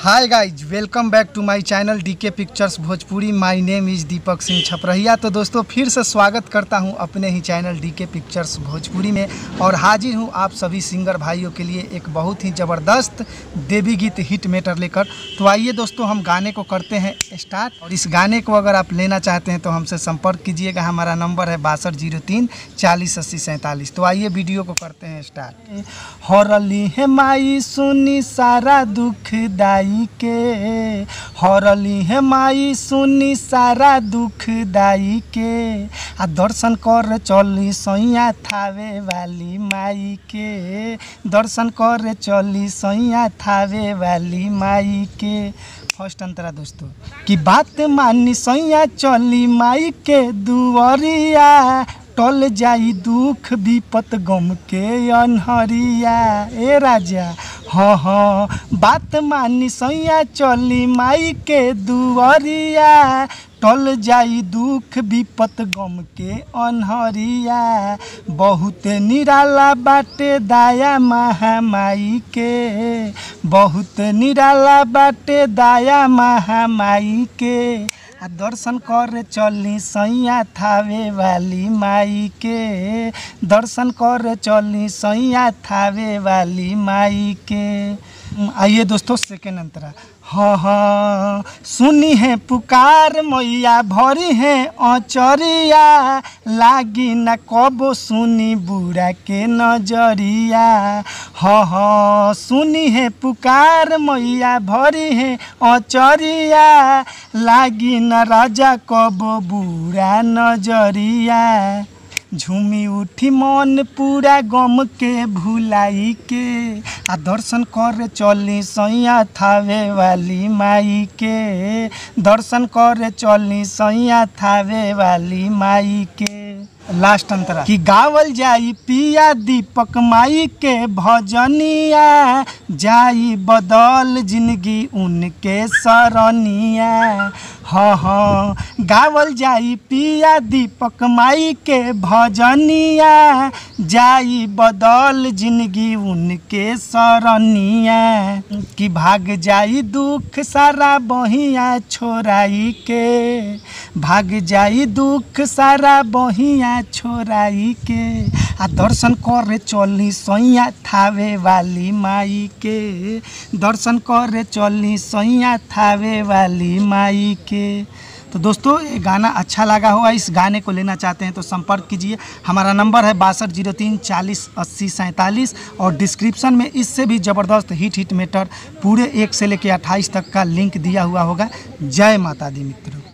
Hi guys, welcome back to my channel DK pictures Bhojpuri. My name is Deepak Singh Chhaprahiya. तो दोस्तों फिर से स्वागत करता हूं अपने ही चैनल डीके पिक्चर्स भोजपुरी में और हाजिर हूं आप सभी सिंगर भाइयों के लिए एक बहुत ही ज़बरदस्त देवी गीत हिट मेटर लेकर। तो आइए दोस्तों हम गाने को करते हैं स्टार्ट। और इस गाने को अगर आप लेना चाहते हैं तो हमसे संपर्क कीजिएगा। हमारा नंबर है 6203 40 80 47। तो आइए वीडियो को करते हैं स्टार्ट। हरली है माई सुनी सारा दुख दाई के, हरली है माई सुनी सारा दुख दाई के, आ दर्शन कर चली सैया थावे वाली माई के, दर्शन कर चली सैया थावे वाली माई के। फर्स्ट अंतरा दोस्तों कि बात मानी सैया चली माई के दुआरिया, टल जाई दुख विपत गम के अनहरिया। ए राजा हाँ हाँ बात मानी सैया चली माई के दुआरिया, टल जाई दुख विपत गम के अनहरिया। बहुत निराला बाटे दाया महामाई के, बहुत निराला बाटे दाया महामाई के, आ दर्शन कर चली सैया थावे वाली माई के, दर्शन कर चली सैया थावे वाली माई के। आइए दोस्तों सेकेंड अंतरा। हाँ हाँ सुनी है पुकार मैया भरी है अचरिया, लागी न कबो सुनी बुरा के नजरिया। हाँ हाँ सुनी है पुकार मैया भरी है अचरिया, लागी न राजा कबो बुरा नजरिया। झूमी उठी मन पूरा गम के भुलाई के, आ दर्शन कर चली सैया थावे वाली माई के, दर्शन कर चली सैया थावे वाली माई के। लास्ट अंतरा कि गावल जाई पिया दीपक माई के भजनिया, जाई बदल जिंदगी उनके सरनिया। हाँ हाँ गावल जाई पिया दीपक माई के भजनिया, जाई बदल जिंदगी उनके सरनिया। कि भाग जाई दुख सारा बहिया छोराई के, भाग जाई दुख सारा बहिया छोराई के, आ दर्शन कर चली सैया थावे वाली माई के, दर्शन कर चली सैया थावे वाली माई के। तो दोस्तों ये गाना अच्छा लगा होगा, इस गाने को लेना चाहते हैं तो संपर्क कीजिए। हमारा नंबर है 6203 40 80 47 और डिस्क्रिप्शन में इससे भी ज़बरदस्त हिट मेटर पूरे 1 से लेकर 28 तक का लिंक दिया हुआ होगा। जय माता दी मित्रों।